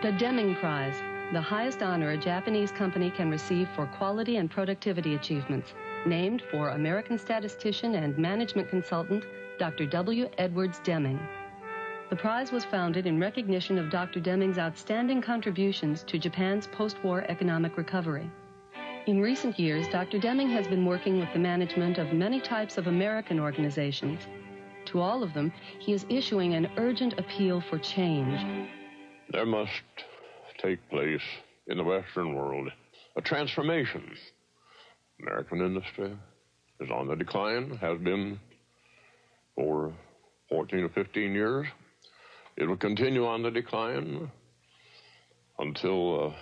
The Deming Prize, the highest honor a Japanese company can receive for quality and productivity achievements, named for American statistician and management consultant Dr. W. Edwards Deming. The prize was founded in recognition of Dr. Deming's outstanding contributions to Japan's post-war economic recovery. In recent years, Dr. Deming has been working with the management of many types of American organizations. To all of them, he is issuing an urgent appeal for change. There must take place in the Western world a transformation. American industry is on the decline, has been for 14 or 15 years. It will continue on the decline until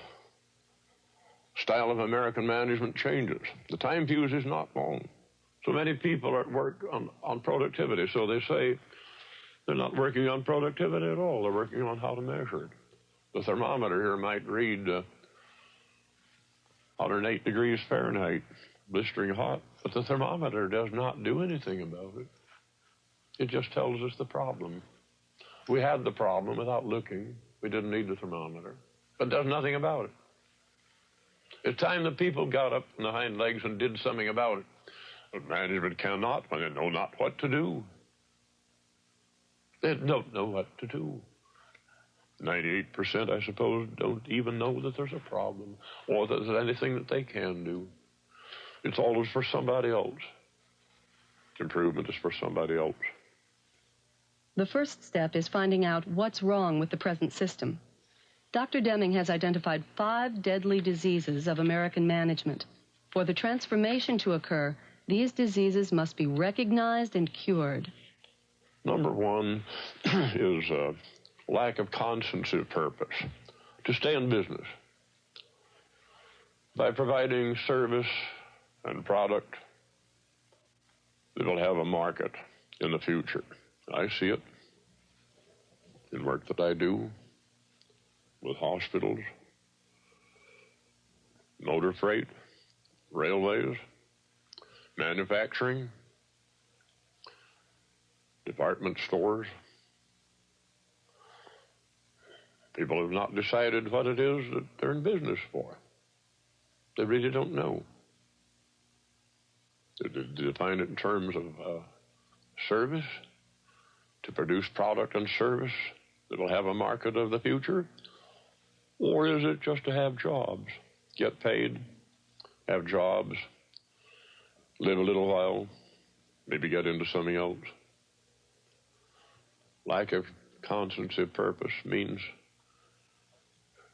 style of American management changes. The time fuse is not long. So many people are at work on productivity, so they say they're not working on productivity at all. They're working on how to measure it. The thermometer here might read 108 degrees Fahrenheit, blistering hot, but the thermometer does not do anything about it. It just tells us the problem. We had the problem without looking. We didn't need the thermometer, but does nothing about it. It's time the people got up on the hind legs and did something about it. But management cannot when they know not what to do. They don't know what to do. 98%, I suppose, don't even know that there's a problem or that there's anything that they can do. It's always for somebody else. Improvement is for somebody else. The first step is finding out what's wrong with the present system. Dr. Deming has identified 5 deadly diseases of American management. For the transformation to occur, these diseases must be recognized and cured. Number 1 is lack of constancy of purpose, to stay in business. By providing service and product that will have a market in the future. I see it in work that I do with hospitals, motor freight, railways, manufacturing, department stores. People have not decided what it is that they're in business for. They really don't know. They define it in terms of service, to produce product and service that will have a market of the future, or is it just to have jobs, get paid, have jobs, live a little while, maybe get into something else? Lack of constancy of purpose means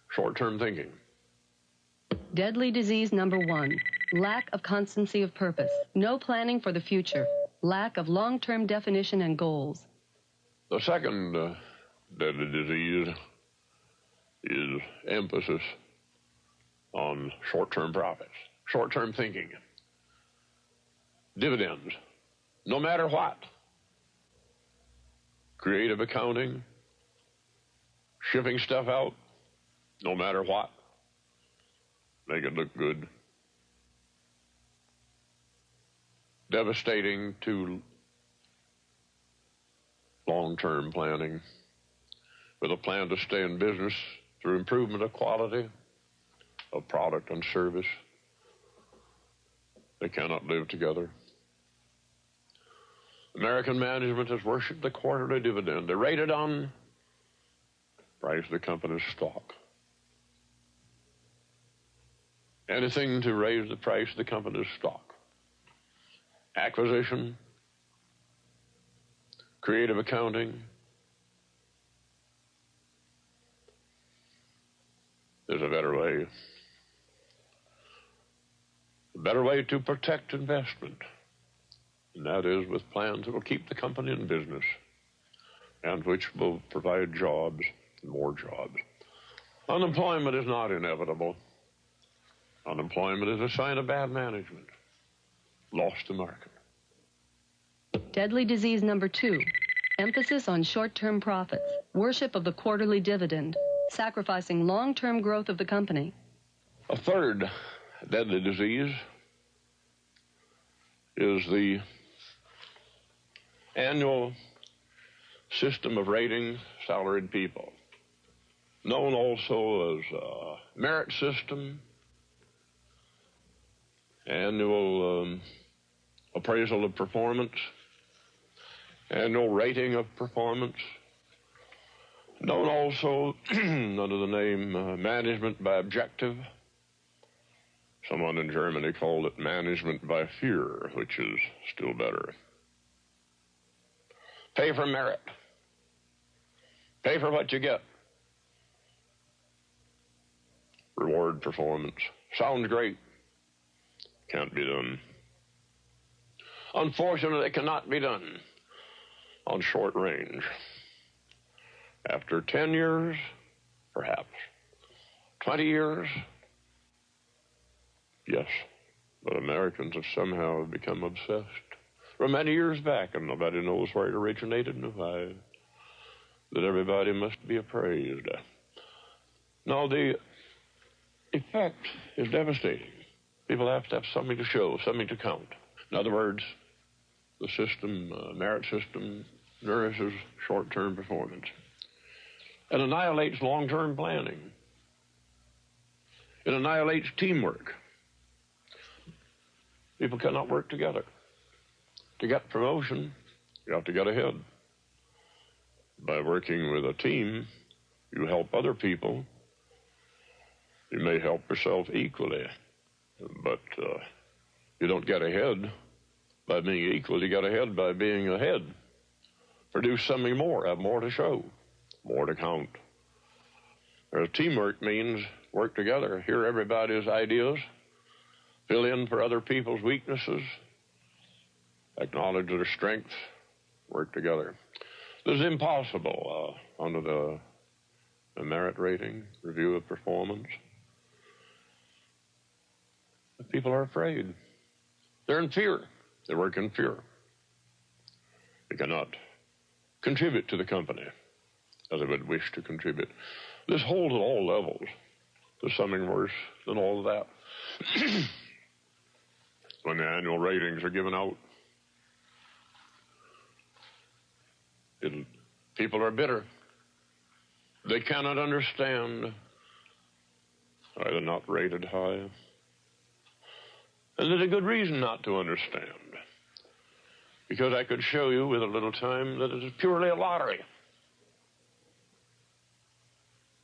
short-term thinking. Deadly disease number 1, lack of constancy of purpose, no planning for the future, lack of long-term definition and goals. The second deadly disease is emphasis on short-term profits, short-term thinking, dividends, no matter what. Creative accounting, shipping stuff out, no matter what. Make it look good. Devastating to long-term planning, with a plan to stay in business through improvement of quality of product and service. They cannot live together. American management has worshipped the quarterly dividend. They rate it on price of the company's stock. Anything to raise the price of the company's stock. Acquisition, creative accounting. There's a better way. A better way to protect investment, and that is with plans that will keep the company in business and which will provide jobs, more jobs. Unemployment is not inevitable. Unemployment is a sign of bad management. Lost the market. Deadly disease number 2, emphasis on short-term profits, worship of the quarterly dividend, sacrificing long-term growth of the company. A third deadly disease is the annual system of rating salaried people. known also as merit system, annual appraisal of performance, annual rating of performance, known also under the name management by objective. Someone in Germany called it management by fear, which is still better. Pay for merit. Pay for what you get. Reward performance. Sounds great. Can't be done. Unfortunately, it cannot be done on short range. After 10 years, perhaps. 20 years, yes. But Americans have somehow become obsessed. For many years back, and nobody knows where it originated and why, that everybody must be appraised. Now, the effect is devastating. People have to have something to show, something to count. In other words, the system, merit system, nourishes short-term performance. It annihilates long-term planning. It annihilates teamwork. People cannot work together. To get promotion, you have to get ahead. By working with a team, you help other people. You may help yourself equally, but you don't get ahead by being equal. You get ahead by being ahead. Produce something more, have more to show, more to count. Whereas teamwork means work together, hear everybody's ideas, fill in for other people's weaknesses, acknowledge their strengths, work together. This is impossible under the merit rating, review of performance. But people are afraid. They're in fear. They work in fear. They cannot contribute to the company as they would wish to contribute. This holds at all levels. There's something worse than all of that. When the annual ratings are given out, people are bitter. They cannot understand why they're not rated high. And there's a good reason not to understand. Because I could show you with a little time that it is purely a lottery.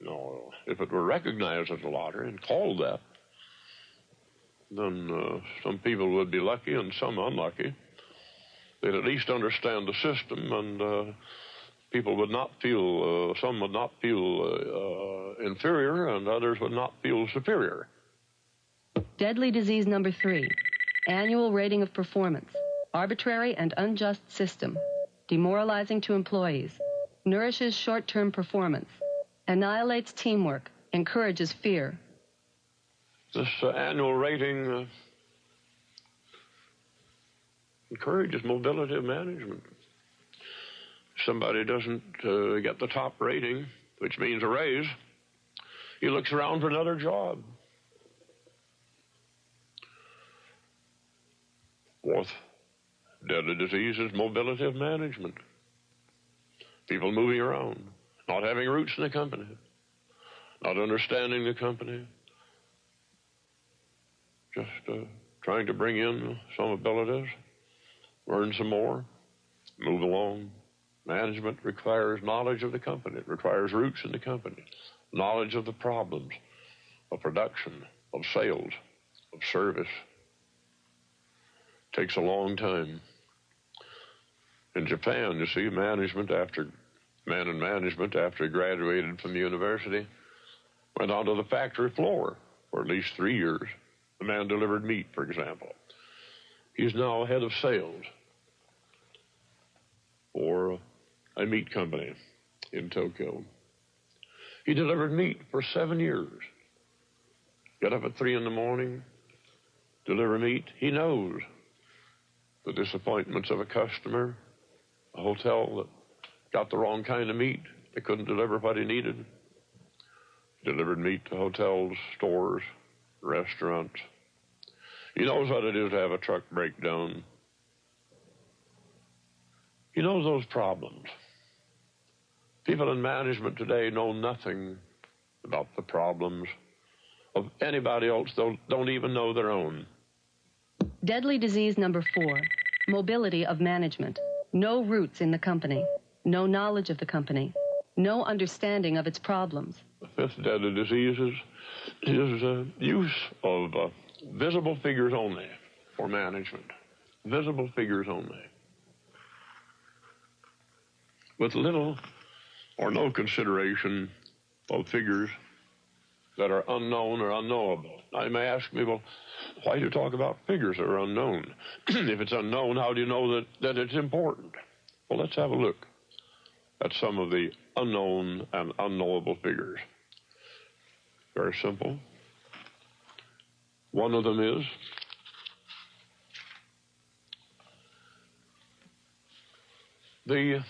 No, if it were recognized as a lottery and called that, then some people would be lucky and some unlucky. They'd at least understand the system, and people would not feel, some would not feel inferior, and others would not feel superior. Deadly disease number 3, annual rating of performance. Arbitrary and unjust system. Demoralizing to employees. Nourishes short-term performance. Annihilates teamwork. Encourages fear. This annual rating encourages mobility of management. If somebody doesn't get the top rating, which means a raise, he looks around for another job. Fourth deadly disease is mobility of management. People moving around, not having roots in the company, not understanding the company, just trying to bring in some abilities, learn some more, move along. Management requires knowledge of the company. It requires roots in the company, knowledge of the problems, of production, of sales, of service. It takes a long time. In Japan, you see, man in management, after he graduated from the university, went onto the factory floor for at least 3 years. The man delivered meat, for example. He's now head of sales for a meat company in Tokyo. He delivered meat for 7 years. Get up at 3 in the morning, deliver meat. He knows the disappointments of a customer, a hotel that got the wrong kind of meat. They couldn't deliver what he needed. He delivered meat to hotels, stores, restaurants. He knows what it is to have a truck break down. He knows those problems. People in management today know nothing about the problems of anybody else that don't even know their own. Deadly disease number 4, mobility of management. No roots in the company, no knowledge of the company, no understanding of its problems. The 5th deadly disease is use of visible figures only for management. Visible figures only. With little or no consideration of figures that are unknown or unknowable. Now, you may ask me, well, why do you talk about figures that are unknown? If it's unknown, how do you know that it's important? Well, let's have a look at some of the unknown and unknowable figures. Very simple. One of them is the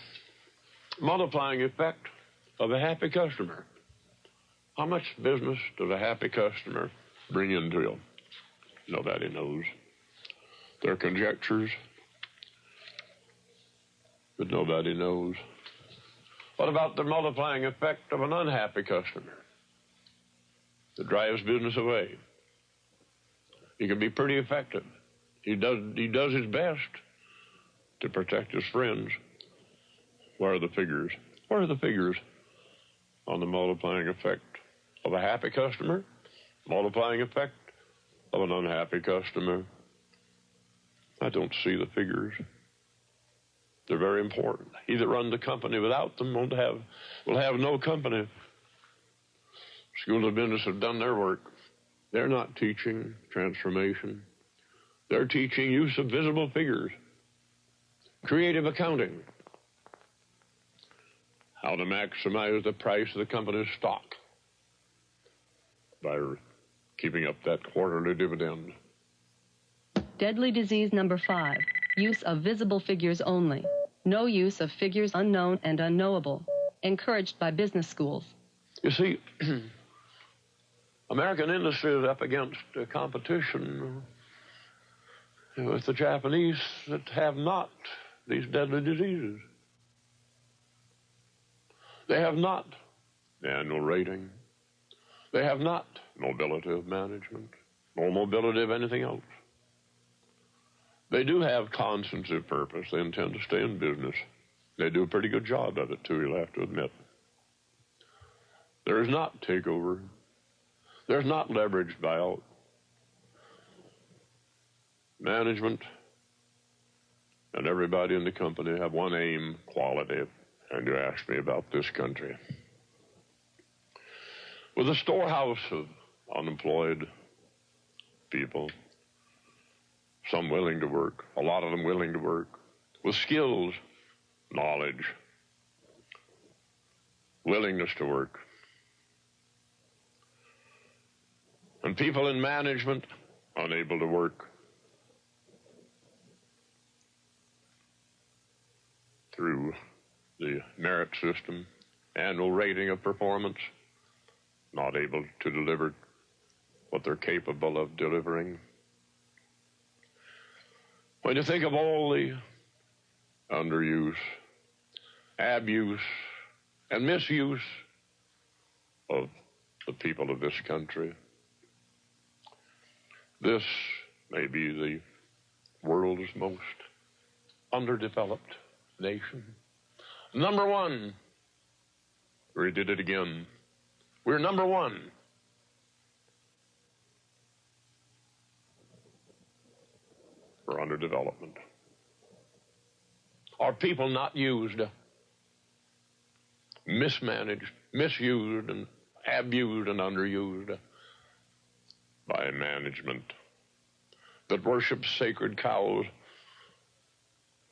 multiplying effect of a happy customer. How much business does a happy customer bring into you? Nobody knows. There are conjectures, but nobody knows. What about the multiplying effect of an unhappy customer that drives business away? He can be pretty effective. He does his best to protect his friends. Where are the figures? Where are the figures on the multiplying effect of a happy customer, multiplying effect of an unhappy customer? I don't see the figures. They're very important. He that runs the company without them will have no company. Schools of business have done their work. They're not teaching transformation. They're teaching use of visible figures, creative accounting, how to maximize the price of the company's stock by keeping up that quarterly dividend. Deadly disease number 5, use of visible figures only. No use of figures unknown and unknowable, encouraged by business schools. You see, American industry is up against a competition with the Japanese that have not these deadly diseases. They have not the annual rating. They have not mobility of management, nor mobility of anything else. They do have constancy of purpose. They intend to stay in business. They do a pretty good job of it, too, you'll have to admit. There is not takeover. There's not leverage buyout. Management and everybody in the company have one aim, quality. And you ask me about this country. With a storehouse of unemployed people, some willing to work, a lot of them willing to work, with skills, knowledge, willingness to work, and people in management unable to work through the merit system, annual rating of performance, not able to deliver what they're capable of delivering. When you think of all the underuse, abuse, and misuse of the people of this country, this may be the world's most underdeveloped nation. Number 1. We did it again. We're number 1. For underdevelopment. Are people not used, mismanaged, misused, and abused and underused by management that worships sacred cows,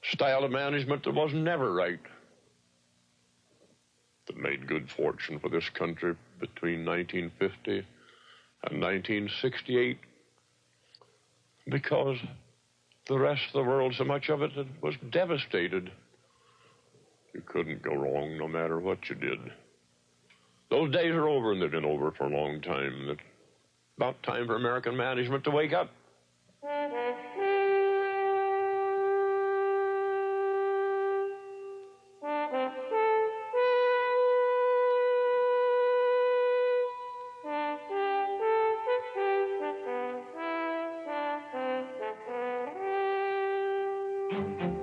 style of management that was never right, that made good fortune for this country between 1950 and 1968, because the rest of the world, so much of it was devastated. You couldn't go wrong no matter what you did. Those days are over, and they've been over for a long time. It's about time for American management to wake up. you.